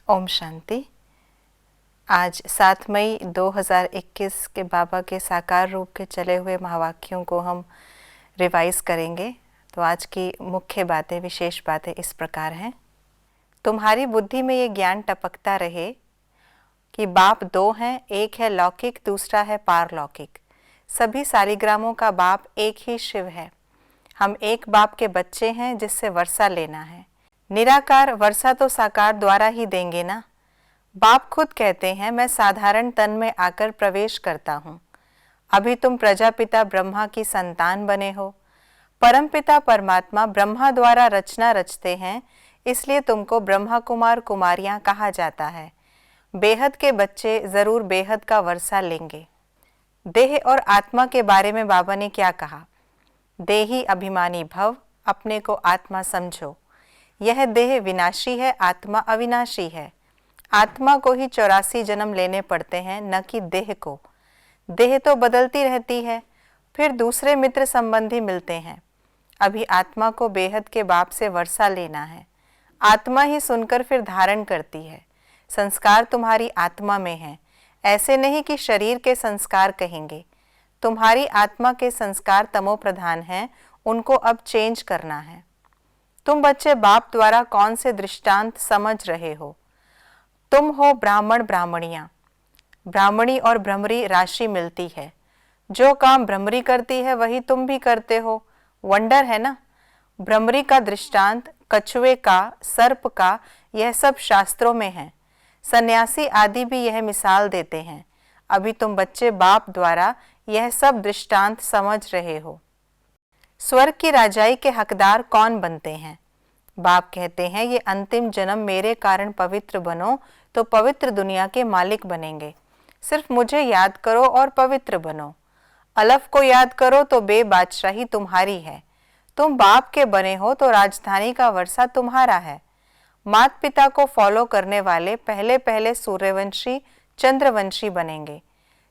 ओम शांति। आज 7 मई 2021 के बाबा के साकार रूप के चले हुए महावाक्यों को हम रिवाइज करेंगे। तो आज की मुख्य बातें, विशेष बातें इस प्रकार हैं। तुम्हारी बुद्धि में ये ज्ञान टपकता रहे कि बाप दो हैं, एक है लौकिक, दूसरा है पारलौकिक। सभी सालिग्रामों का बाप एक ही शिव है। हम एक बाप के बच्चे हैं जिससे वर्षा लेना है। निराकार वर्षा तो साकार द्वारा ही देंगे ना। बाप खुद कहते हैं, मैं साधारण तन में आकर प्रवेश करता हूँ। अभी तुम प्रजापिता ब्रह्मा की संतान बने हो। परमपिता परमात्मा ब्रह्मा द्वारा रचना रचते हैं, इसलिए तुमको ब्रह्मा कुमार कुमारियाँ कहा जाता है। बेहद के बच्चे जरूर बेहद का वर्षा लेंगे। देह और आत्मा के बारे में बाबा ने क्या कहा? देही अभिमानी भव, अपने को आत्मा समझो। यह देह विनाशी है, आत्मा अविनाशी है। आत्मा को ही 84 जन्म लेने पड़ते हैं, न कि देह को। देह तो बदलती रहती है, फिर दूसरे मित्र संबंधी मिलते हैं। अभी आत्मा को बेहद के बाप से वर्षा लेना है। आत्मा ही सुनकर फिर धारण करती है। संस्कार तुम्हारी आत्मा में है, ऐसे नहीं कि शरीर के संस्कार कहेंगे। तुम्हारी आत्मा के संस्कार तमो प्रधान हैं, उनको अब चेंज करना है। तुम बच्चे बाप द्वारा कौन से दृष्टांत समझ रहे हो? तुम हो ब्राह्मण ब्राह्मणियाँ। ब्राह्मणी और भ्रमरी राशि मिलती है। जो काम भ्रमरी करती है वही तुम भी करते हो। वंडर है ना। भ्रमरी का दृष्टांत, कछुए का, सर्प का, यह सब शास्त्रों में है। सन्यासी आदि भी यह मिसाल देते हैं। अभी तुम बच्चे बाप द्वारा यह सब दृष्टांत समझ रहे हो। स्वर्ग की राजाई के हकदार कौन बनते हैं? बाप कहते हैं, ये अंतिम जन्म मेरे कारण पवित्र बनो तो पवित्र दुनिया के मालिक बनेंगे। सिर्फ मुझे याद करो और पवित्र बनो। अलफ को याद करो तो बेबादशाही तुम्हारी है। तुम बाप के बने हो तो राजधानी का वर्षा तुम्हारा है। माता पिता को फॉलो करने वाले पहले पहले सूर्यवंशी चंद्रवंशी बनेंगे।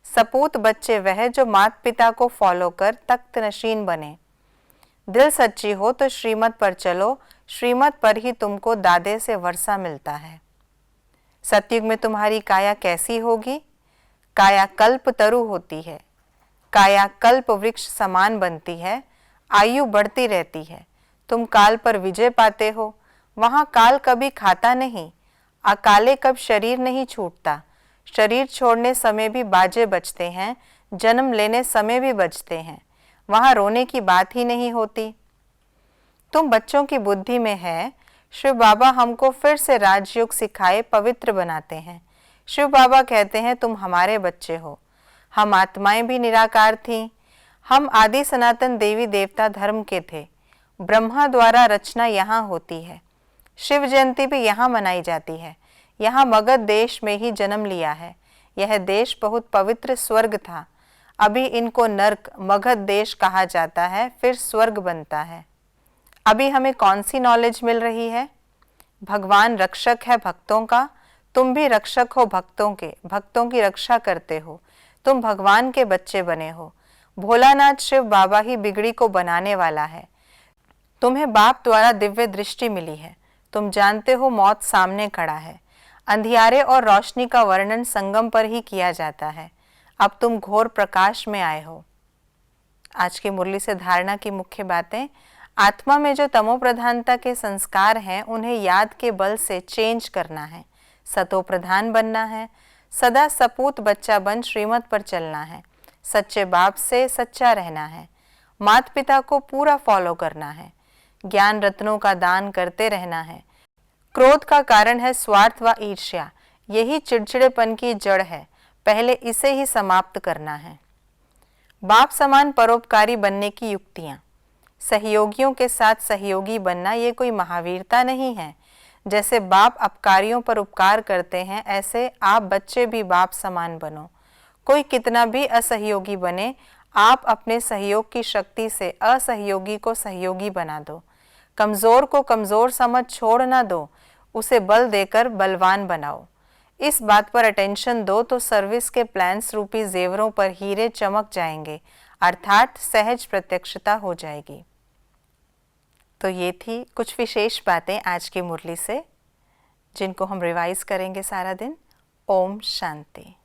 सपूत बच्चे वह जो माता पिता को फॉलो कर तख्त नशीन बने। दिल सच्ची हो तो श्रीमत पर चलो, श्रीमत पर ही तुमको दादे से वर्षा मिलता है। सतयुग में तुम्हारी काया कैसी होगी? काया कल्प तरु होती है। काया कल्प वृक्ष समान बनती है। आयु बढ़ती रहती है। तुम काल पर विजय पाते हो। वहाँ काल कभी खाता नहीं। अकाले कब शरीर नहीं छूटता। शरीर छोड़ने समय भी बाजे बजते हैं, जन्म लेने समय भी बजते हैं। वहाँ रोने की बात ही नहीं होती। तुम बच्चों की बुद्धि में है, शिव बाबा हमको फिर से राजयोग सिखाए पवित्र बनाते हैं। शिव बाबा कहते हैं, तुम हमारे बच्चे हो। हम आत्माएं भी निराकार थीं। हम आदि सनातन देवी देवता धर्म के थे। ब्रह्मा द्वारा रचना यहाँ होती है। शिव जयंती भी यहाँ मनाई जाती है। यहाँ मगध देश में ही जन्म लिया है। यह देश बहुत पवित्र स्वर्ग था। अभी इनको नर्क मगध देश कहा जाता है, फिर स्वर्ग बनता है। अभी हमें कौन सी नॉलेज मिल रही है? भगवान रक्षक है भक्तों का। तुम भी रक्षक हो भक्तों के। भक्तों की रक्षा करते हो। तुम भगवान के बच्चे बने हो। भोलानाथ शिव बाबा ही बिगड़ी को बनाने वाला है। तुम्हें बाप द्वारा दिव्य दृष्टि मिली है। तुम जानते हो मौत सामने खड़ा है। अंधियारे और रोशनी का वर्णन संगम पर ही किया जाता है। अब तुम घोर प्रकाश में आए हो। आज की मुरली से धारणा की मुख्य बातें। आत्मा में जो तमो प्रधानता के संस्कार हैं, उन्हें याद के बल से चेंज करना है। सतो प्रधान बनना है। सदा सपूत बच्चा बन श्रीमत पर चलना है। सच्चे बाप से सच्चा रहना है। माता पिता को पूरा फॉलो करना है। ज्ञान रत्नों का दान करते रहना है। क्रोध का कारण है स्वार्थ व ईर्ष्या। यही चिड़चिड़ेपन की जड़ है। पहले इसे ही समाप्त करना है। बाप समान परोपकारी बनने की युक्तियाँ। सहयोगियों के साथ सहयोगी बनना ये कोई महावीरता नहीं है। जैसे बाप अपकारियों पर उपकार करते हैं, ऐसे आप बच्चे भी बाप समान बनो। कोई कितना भी असहयोगी बने, आप अपने सहयोग की शक्ति से असहयोगी को सहयोगी बना दो। कमज़ोर को कमज़ोर समझ छोड़ ना दो, उसे बल देकर बलवान बनाओ। इस बात पर अटेंशन दो तो सर्विस के प्लान्स रूपी जेवरों पर हीरे चमक जाएंगे, अर्थात सहज प्रत्यक्षता हो जाएगी। तो ये थी कुछ विशेष बातें आज की मुरली से। जिनको हम रिवाइज करेंगे सारा दिन। ओम शांति।